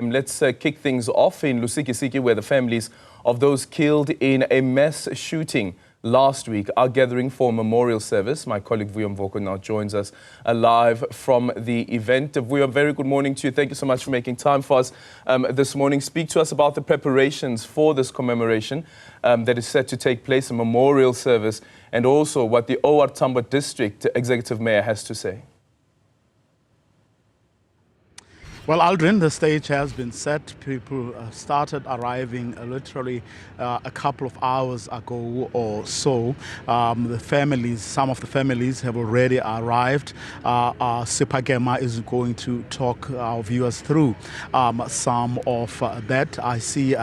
Let's kick things off in Lusikisiki, where the families of those killed in a mass shooting last week are gathering for a memorial service. My colleague Vuyo Mvoko now joins us live from the event. Vuyo, very good morning to you. Thank you so much for making time for us this morning. Speak to us about the preparations for this commemoration that is set to take place, a memorial service, and also what the OR Tambo District Executive Mayor has to say. Well, Aldrin, the stage has been set. People started arriving literally a couple of hours ago or so. The families, some of the families have already arrived. Sipagema is going to talk our viewers through some of that. I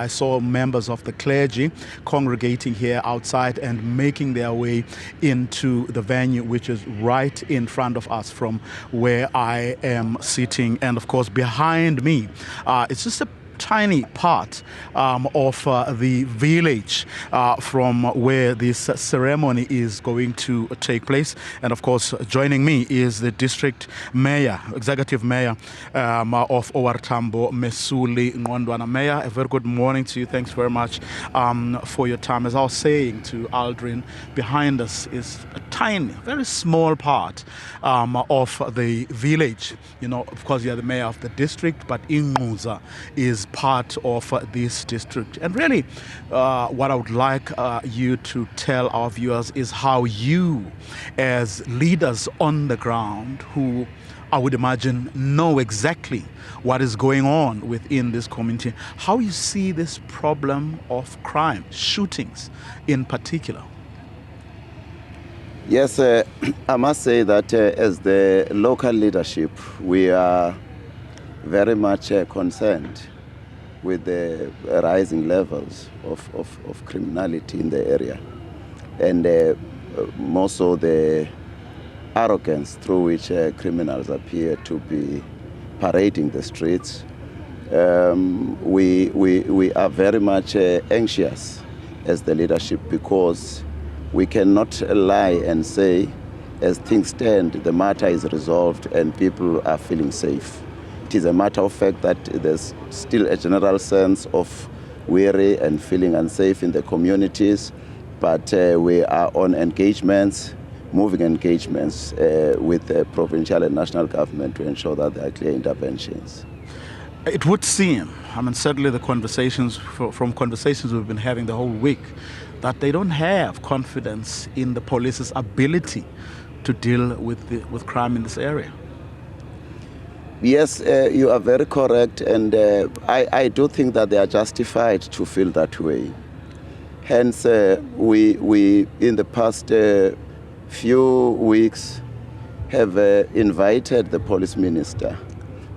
saw members of the clergy congregating here outside and making their way into the venue, which is right in front of us from where I am sitting. And of course, behind me, it's just a tiny part of the village from where this ceremony is going to take place. And of course, joining me is the district mayor, executive mayor of OR Tambo, Melusi Ngqondwana. Mayor, a very good morning to you. Thanks very much for your time. As I was saying to Aldrin, behind us is a tiny, very small part of the village. You know, of course, you're the mayor of the district, but Ingquza is part of this district. And really, what I would like you to tell our viewers is how you, as leaders on the ground, who I would imagine know exactly what is going on within this community, how you see this problem of crime, shootings in particular. Yes, I must say that as the local leadership, we are very much concerned with the rising levels of criminality in the area, and more so the arrogance through which criminals appear to be parading the streets. We are very much anxious as the leadership, because we cannot lie and say, as things stand, the matter is resolved and people are feeling safe. It is a matter of fact that there's still a general sense of worry and feeling unsafe in the communities, but we are on engagements, moving engagements with the provincial and national government to ensure that there are clear interventions. It would seem, I mean, certainly the conversations, from conversations we've been having the whole week, that they don't have confidence in the police's ability to deal with crime in this area. Yes, you are very correct, and I do think that they are justified to feel that way. Hence, we in the past few weeks have invited the police minister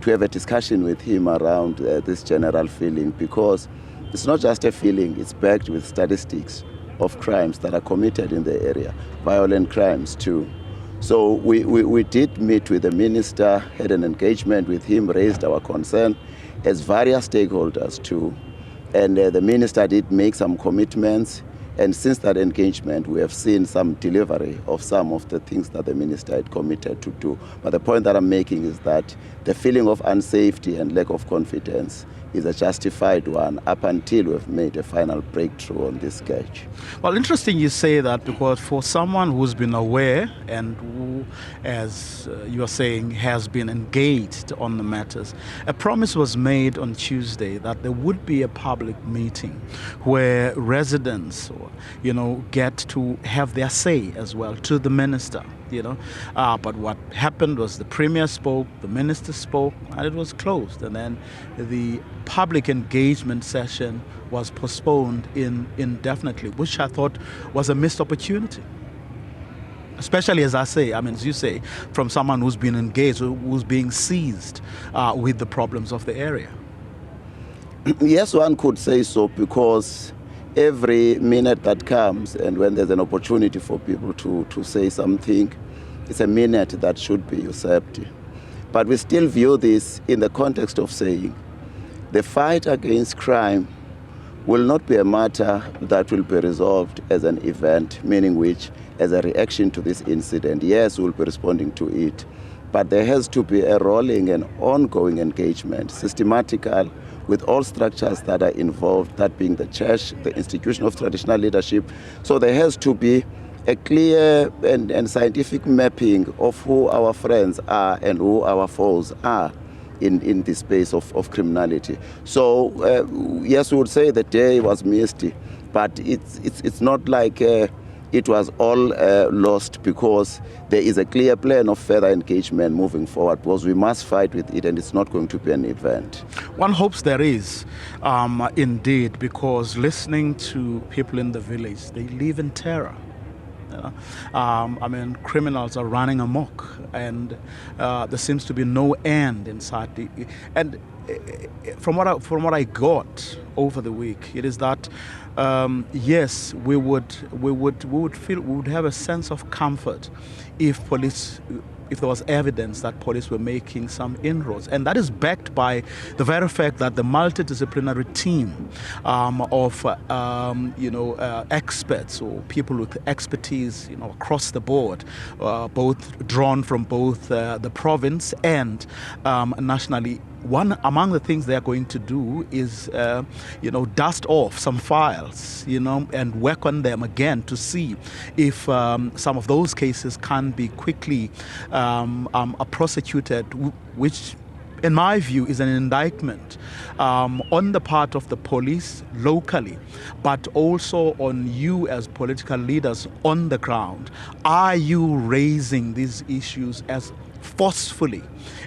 to have a discussion with him around this general feeling, because it's not just a feeling, it's backed with statistics of crimes that are committed in the area, violent crimes too. So we did meet with the minister, had an engagement with him, raised our concern as various stakeholders too. And the minister did make some commitments. And since that engagement, we have seen some delivery of some of the things that the minister had committed to do. But the point that I'm making is that the feeling of unsafety and lack of confidence is a justified one up until we've made a final breakthrough on this sketch. Well, interesting you say that, because for someone who's been aware and who, as you are saying, has been engaged on the matters, a promise was made on Tuesday that there would be a public meeting where residents, get to have their say as well to the minister. But what happened was the Premier spoke, the Minister spoke, and it was closed. And then the public engagement session was postponed indefinitely, which I thought was a missed opportunity. Especially, as you say, from someone who's been engaged, who's being seized with the problems of the area. Yes, one could say so, because every minute that comes, and when there's an opportunity for people to say something, it's a minute that should be usurped. But we still view this in the context of saying the fight against crime will not be a matter that will be resolved as an event, meaning which, as a reaction to this incident, yes, we'll be responding to it, but there has to be a rolling and ongoing engagement, systematical, with all structures that are involved, that being the church, the institution of traditional leadership. So there has to be a clear and scientific mapping of who our friends are and who our foes are in the space of criminality. So yes, we would say the day was misty, but it's not like it was all lost, because there is a clear plan of further engagement moving forward, because we must fight with it, and it's not going to be an event. One hopes there is, indeed, because listening to people in the village, they live in terror. I mean, criminals are running amok, and there seems to be no end inside. And from what I got over the week, it is that yes, we would have a sense of comfort if there was evidence that police were making some inroads. And that is backed by the very fact that the multidisciplinary team of experts or people with expertise, across the board, both drawn from both the province and nationally. One among the things they are going to do is, dust off some files, and work on them again to see if some of those cases can be quickly prosecuted, which, in my view, is an indictment on the part of the police locally, but also on you as political leaders on the ground. Are you raising these issues as forcefully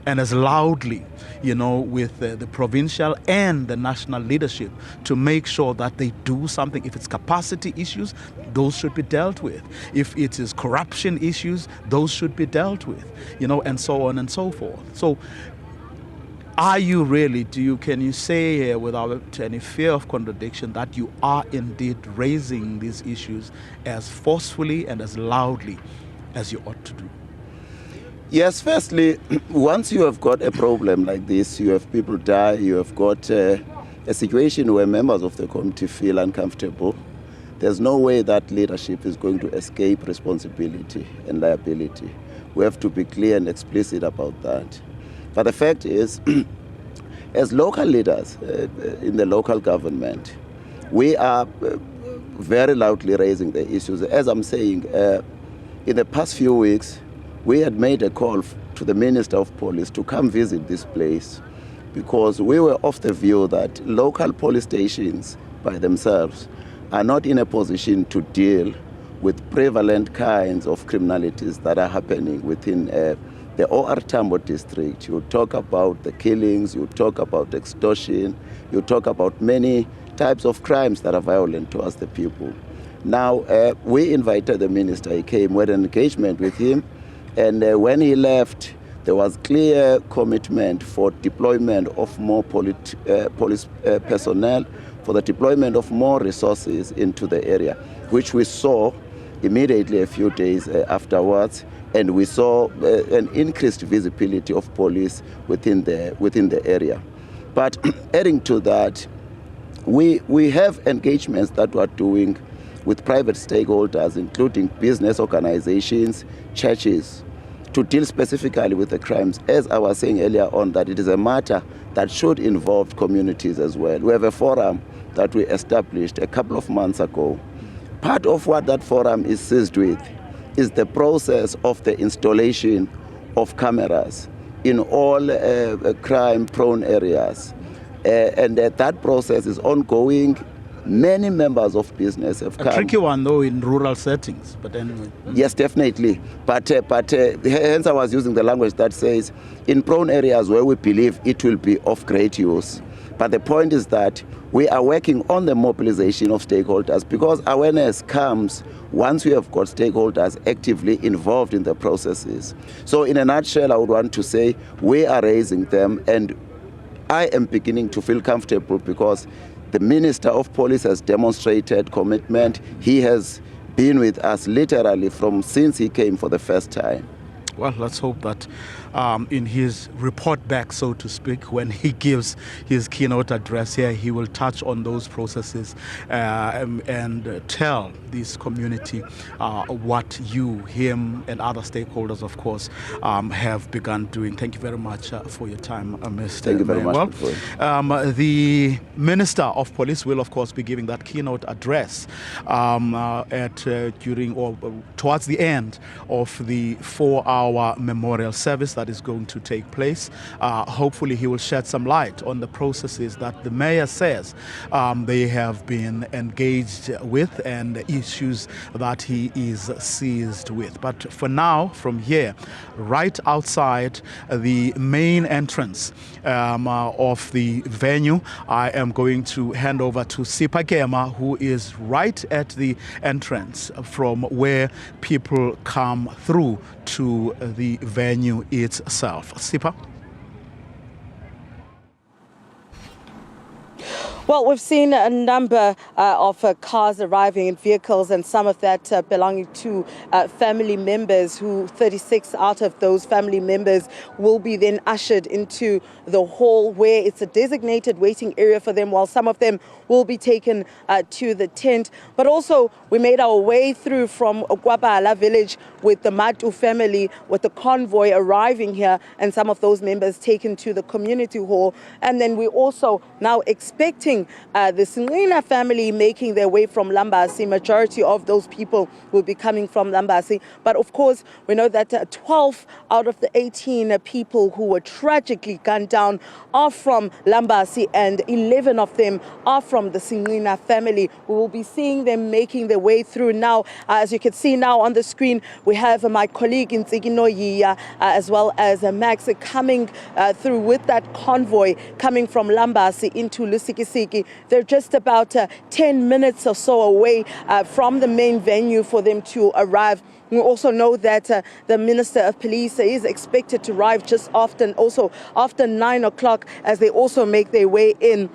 and as loudly, with the provincial and the national leadership to make sure that they do something? If it's capacity issues, those should be dealt with. If it is corruption issues, those should be dealt with, and so on and so forth. So are you really, can you say without any fear of contradiction that you are indeed raising these issues as forcefully and as loudly as you ought to do? Yes, firstly, once you have got a problem like this, you have people die, you have got a situation where members of the community feel uncomfortable, there's no way that leadership is going to escape responsibility and liability. We have to be clear and explicit about that. But the fact is, as local leaders in the local government, we are very loudly raising the issues. As I'm saying, in the past few weeks, we had made a call to the Minister of Police to come visit this place, because we were of the view that local police stations by themselves are not in a position to deal with prevalent kinds of criminalities that are happening within the OR Tambo District. You talk about the killings, you talk about extortion, you talk about many types of crimes that are violent towards the people. Now, we invited the minister. He came, we had an engagement with him, and when he left, there was clear commitment for deployment of more police personnel, for the deployment of more resources into the area, which we saw immediately a few days afterwards, and we saw an increased visibility of police within the area. But adding to that, we have engagements that we're doing with private stakeholders, including business organizations, churches, to deal specifically with the crimes. As I was saying earlier on, that it is a matter that should involve communities as well. We have a forum that we established a couple of months ago. Part of what that forum is seized with is the process of the installation of cameras in all crime-prone areas. And that process is ongoing. Many members of business have come. A tricky one, though, in rural settings, but anyway. Yes, definitely. But hence I was using the language that says, in prone areas where we believe it will be of great use. But the point is that we are working on the mobilization of stakeholders, because awareness comes once we have got stakeholders actively involved in the processes. So in a nutshell, I would want to say we are raising them, and I am beginning to feel comfortable because the Minister of Police has demonstrated commitment. He has been with us literally since he came for the first time. Well, let's hope that in his report back, so to speak, when he gives his keynote address here, he will touch on those processes and tell this community what you, him, and other stakeholders, of course, have begun doing. Thank you very much for your time, Mr. Thank you very much. The Minister of Police will, of course, be giving that keynote address during or towards the end of the 4-hour memorial service that is going to take place. Hopefully, he will shed some light on the processes that the mayor says they have been engaged with and issues that he is seized with. But for now, from here, right outside the main entrance of the venue, I am going to hand over to Sipa Gema, who is right at the entrance from where people come through to the venue itself. Sipa? Well, we've seen a number of cars arriving in vehicles, and some of that belonging to family members, who 36 out of those family members will be then ushered into the hall where it's a designated waiting area for them, while some of them will be taken to the tent. But also, we made our way through from Kwabala village with the Matu family, with the convoy arriving here, and some of those members taken to the community hall. And then we also now expecting the Ngqondwana family making their way from Lambasi. Majority of those people will be coming from Lambasi. But of course, we know that 12 out of the 18 people who were tragically gunned down are from Lambasi, and 11 of them are from the Ngqondwana family. We will be seeing them making their way through now. As you can see now on the screen, we have my colleague in Nzikinoyi as well as Max coming through with that convoy coming from Lambasi into Lusikisiki. They're just about 10 minutes or so away from the main venue for them to arrive. We also know that the Minister of Police is expected to arrive just after 9 o'clock, as they also make their way in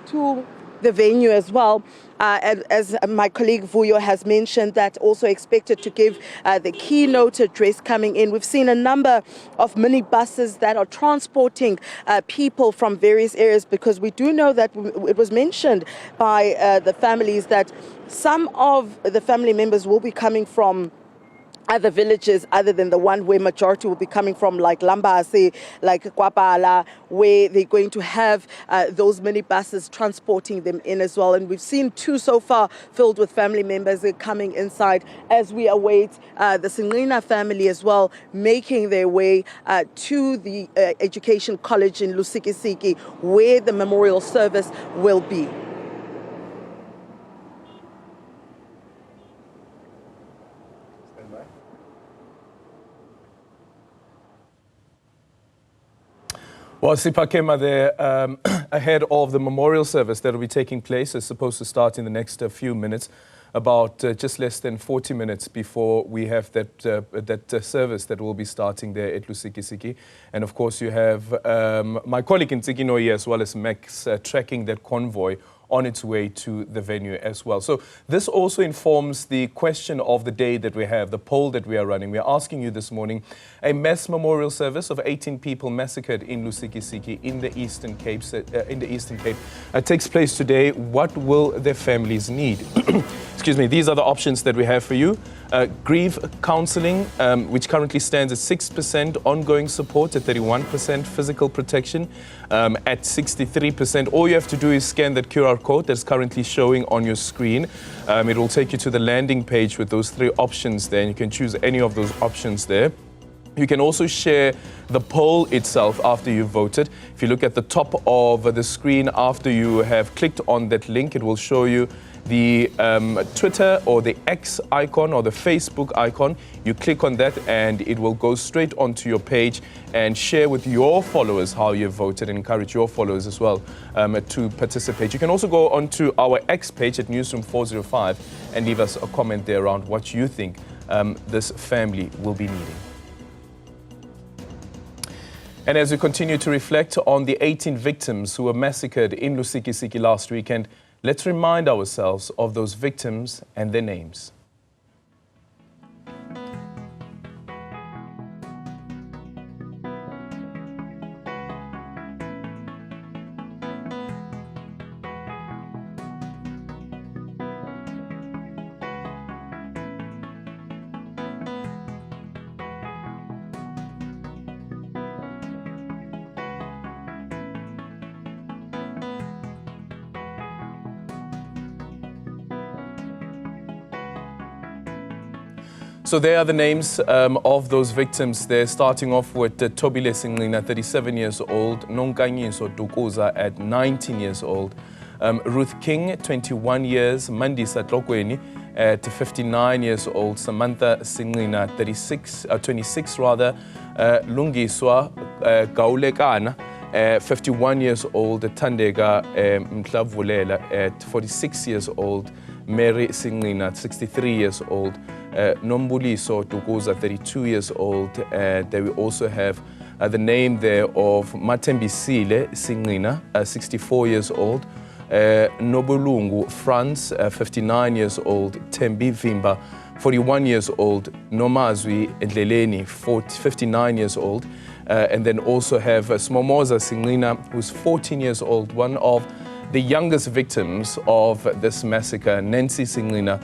to the venue as well. As my colleague Vuyo has mentioned, that also expected to give the keynote address coming in. We've seen a number of minibuses that are transporting people from various areas, because we do know that it was mentioned by the families that some of the family members will be coming from other villages other than the one where majority will be coming from, like Lambasi, like Kwabala, where they're going to have those minibuses transporting them in as well. And we've seen 2 so far filled with family members coming inside as we await the Ngqondwana family as well, making their way to the Education College in Lusikisiki, where the memorial service will be. Well, Sipakema there, ahead of the memorial service that will be taking place, is supposed to start in the next few minutes, about just less than 40 minutes before we have that service that will be starting there at Lusikisiki. And of course, you have my colleague in Nzikinoyi as well as Max tracking that convoy on its way to the venue as well. So this also informs the question of the day that we have, the poll that we are running. We are asking you this morning, a mass memorial service of 18 people massacred in Lusikisiki in the Eastern Cape takes place today. What will their families need? Excuse me, these are the options that we have for you. Grief counseling, which currently stands at 6%, ongoing support at 31%, physical protection at 63%. All you have to do is scan that QR code that's currently showing on your screen. It will take you to the landing page with those 3 options there, and you can choose any of those options there. You can also share the poll itself after you've voted. If you look at the top of the screen after you have clicked on that link, it will show you the Twitter or the X icon or the Facebook icon. You click on that and it will go straight onto your page and share with your followers how you've voted, and encourage your followers as well to participate. You can also go onto our X page at Newzroom 405 and leave us a comment there around what you think this family will be needing. And as we continue to reflect on the 18 victims who were massacred in Lusikisiki last weekend, let's remind ourselves of those victims and their names. So there are the names of those victims. They're starting off with Tobile Singlina, 37 years old, Nonkanyiso Dukuza at 19 years old, Ruth King, 21 years, Mandisa Tlokweni at 59 years old, Samantha Singlina, 26 rather, Lungiswa Gaulekana, 51 years old, Tandega Mtlavulela at 46 years old, Mary Singlina, 63 years old, Nombuliso Dukuza, 32 years old. There we also have the name there of Matembisile Singlina, 64 years old, Nobulungu Franz, 59 years old, Tembi Vimba, 41 years old, Nomazwi Ndleleni, 59 years old, and then also have Smomoza Singlina, who's 14 years old, one of the youngest victims of this massacre, Nancy Singlina,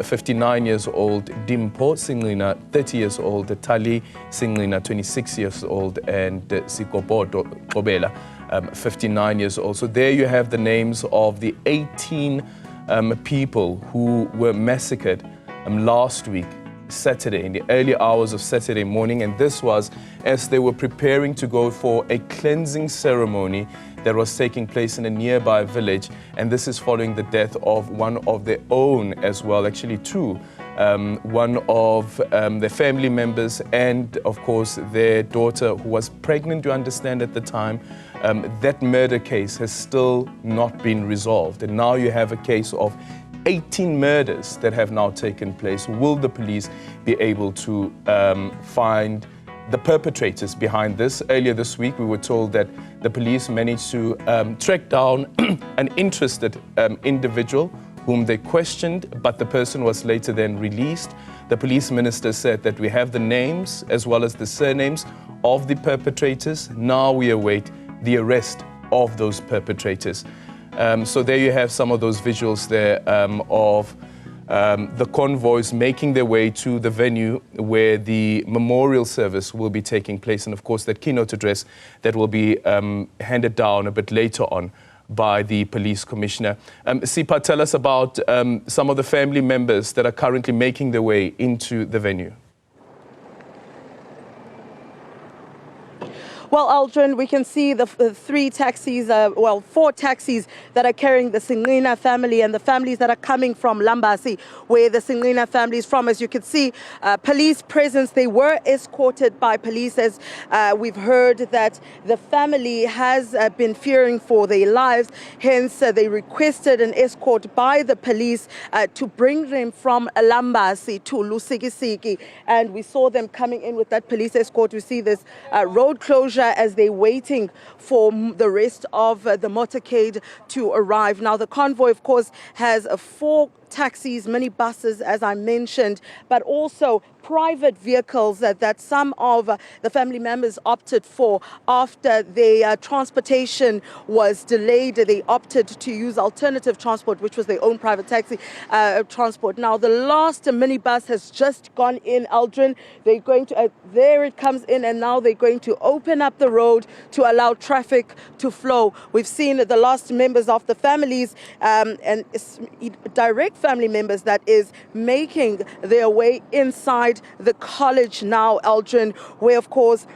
59 years old, Dimpo Singlina, 30 years old, Tali Singlina, 26 years old, and Sikobodo Kobela, 59 years old. So there you have the names of the 18 people who were massacred last week, Saturday, in the early hours of Saturday morning, and this was as they were preparing to go for a cleansing ceremony that was taking place in a nearby village, and this is following the death of one of their own as well, actually two, one of their family members and of course their daughter who was pregnant, you understand, at the time. That murder case has still not been resolved, and now you have a case of 18 murders that have now taken place. Will the police be able to find the perpetrators behind this? Earlier this week, we were told that the police managed to track down an interested individual whom they questioned, but the person was later then released. The police minister said that we have the names as well as the surnames of the perpetrators. Now we await the arrest of those perpetrators. So there you have some of those visuals there of the convoys making their way to the venue where the memorial service will be taking place, and of course that keynote address that will be handed down a bit later on by the police commissioner. Sipa, tell us about some of the family members that are currently making their way into the venue. Well, Aldrin, we can see the three taxis, four taxis that are carrying the Singlina family and the families that are coming from Lambasi, where the Singlina family is from. As you can see, police presence, they were escorted by police, as we've heard that the family has been fearing for their lives. Hence, they requested an escort by the police to bring them from Lambasi to Lusikisiki. And we saw them coming in with that police escort. We see this road closure as they're waiting for the rest of the motorcade to arrive. Now, the convoy, of course, has 4 taxis, minibuses, as I mentioned, but also private vehicles that some of the family members opted for after their transportation was delayed. They opted to use alternative transport, which was their own private taxi transport. Now, the last minibus has just gone in, Aldrin. They're going to, there it comes in, and now they're going to open up the road to allow traffic to flow. We've seen the last members of the families and direct family members that is making their way inside the college now, Aldrin, where of course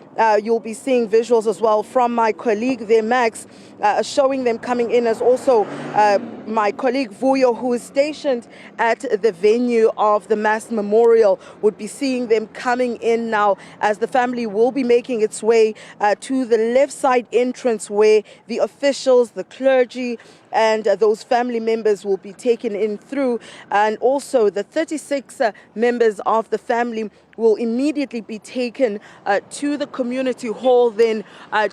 you'll be seeing visuals as well from my colleague there, Max, showing them coming in, as also my colleague Vuyo, who is stationed at the venue of the mass memorial, would be seeing them coming in now as the family will be making its way to the left side entrance where the officials, the clergy, and those family members will be taken in through, and also the 36 members of the family will immediately be taken to the community hall then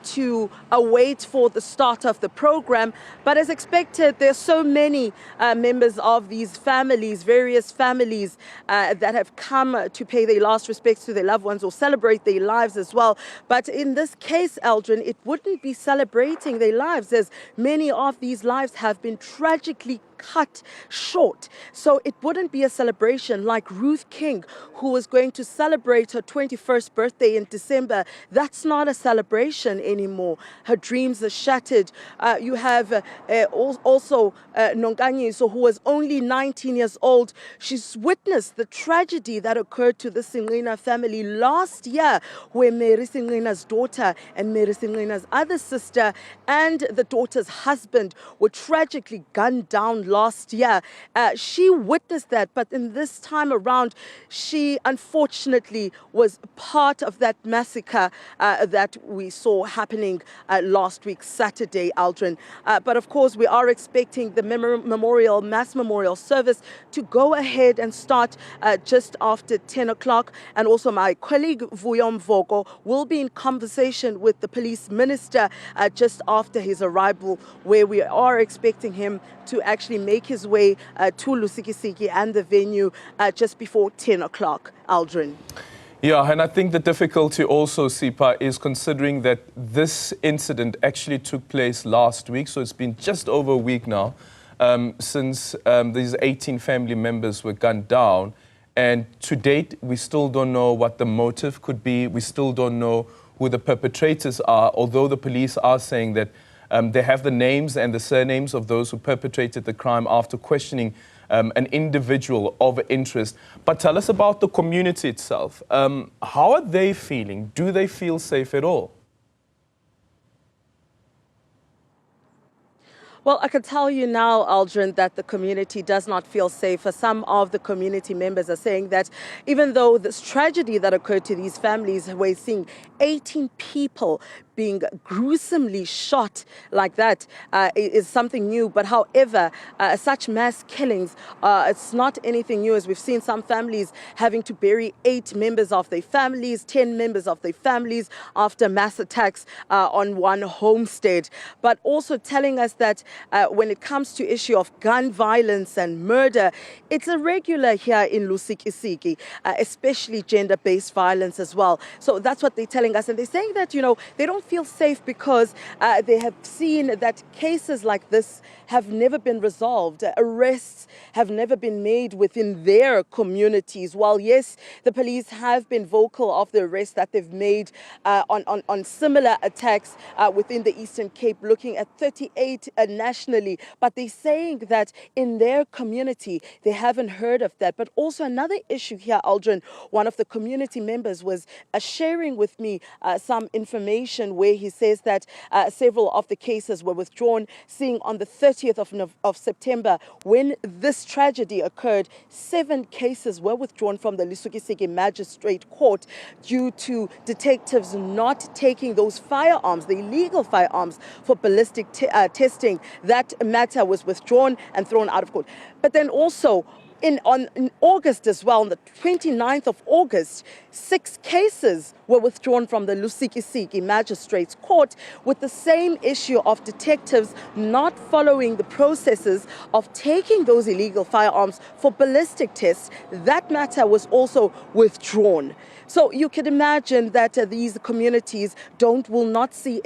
to await for the start of the program. But as expected, there's so many members of these families, various families that have come to pay their last respects to their loved ones or celebrate their lives as well. But in this case, Aldrin, it wouldn't be celebrating their lives, as many of these lives have been tragically cut short. So it wouldn't be a celebration like Ruth King, who was going to celebrate her 21st birthday in December. That's not a celebration anymore. Her dreams are shattered. You have also Nonkanyiso, who was only 19 years old. She's witnessed the tragedy that occurred to the Ngqondwana family last year, where Melusi Ngqondwana's daughter and Melusi Ngqondwana's other sister and the daughter's husband were tragically gunned down last year. She witnessed that, but in this time around, she unfortunately was part of that massacre that we saw happening last week, Saturday, Aldrin. But of course, we are expecting the mass memorial service to go ahead and start just after 10 o'clock. And also my colleague Vuyo Mvoko will be in conversation with the police minister just after his arrival, where we are expecting him to actually make his way to Lusikisiki and the venue just before 10 o'clock, Aldrin. Yeah, and I think the difficulty also, Sipa, is considering that this incident actually took place last week, so it's been just over a week now since these 18 family members were gunned down. And to date, we still don't know what the motive could be. We still don't know who the perpetrators are, although the police are saying that they have the names and the surnames of those who perpetrated the crime after questioning an individual of interest. But tell us about the community itself. How are they feeling? Do they feel safe at all? Well, I can tell you now, Aldrin, that the community does not feel safe. Some of the community members are saying that even though this tragedy that occurred to these families, we're seeing 18 people being gruesomely shot like that is something new. But however, such mass killings, it's not anything new, as we've seen some families having to bury 8 members of their families, 10 members of their families after mass attacks on one homestead. But also telling us that when it comes to issue of gun violence and murder, it's irregular here in Lusikisiki, especially gender-based violence as well. So that's what they're telling us. And they're saying that, you know, they don't feel safe because they have seen that cases like this have never been resolved. Arrests have never been made within their communities. While yes, the police have been vocal of the arrests that they've made on similar attacks within the Eastern Cape, looking at 38 nationally. But they're saying that in their community, they haven't heard of that. But also another issue here, Aldrin, one of the community members was sharing with me some information where he says that several of the cases were withdrawn, seeing on the 30th of September, when this tragedy occurred, 7 cases were withdrawn from the Lusikisiki Magistrate Court due to detectives not taking those firearms, the illegal firearms, for ballistic testing. That matter was withdrawn and thrown out of court. But then also, in August as well, on the 29th of August, 6 cases were withdrawn from the Lusikisiki Magistrates Court with the same issue of detectives not following the processes of taking those illegal firearms for ballistic tests. That matter was also withdrawn. So you can imagine that these communities will not see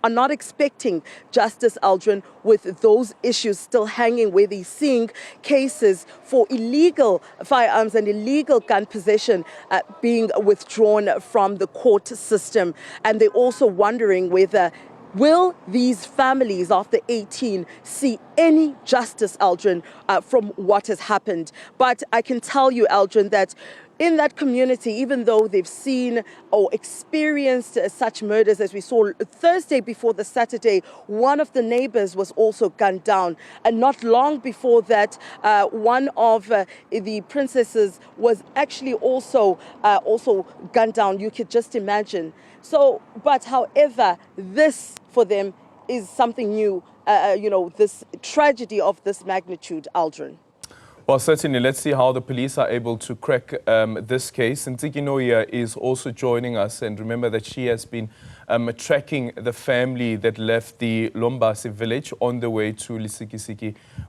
are not expecting justice, Aldrin, with those issues still hanging, where they're seeing cases for illegal firearms and illegal gun possession being withdrawn from the court system. And they're also wondering whether will these families of the 18 see any justice, Aldrin, from what has happened. But I can tell you, Aldrin, that in that community, even though they've seen or experienced such murders as we saw Thursday before the Saturday, one of the neighbors was also gunned down. And not long before that, one of the princesses was actually also gunned down. You could just imagine. So, but however, this for them is something new, this tragedy of this magnitude, Aldrin. Well, certainly, let's see how the police are able to crack this case. And Ntiki Noya is also joining us. And remember that she has been tracking the family that left the Lombasi village on the way to Lusikisiki,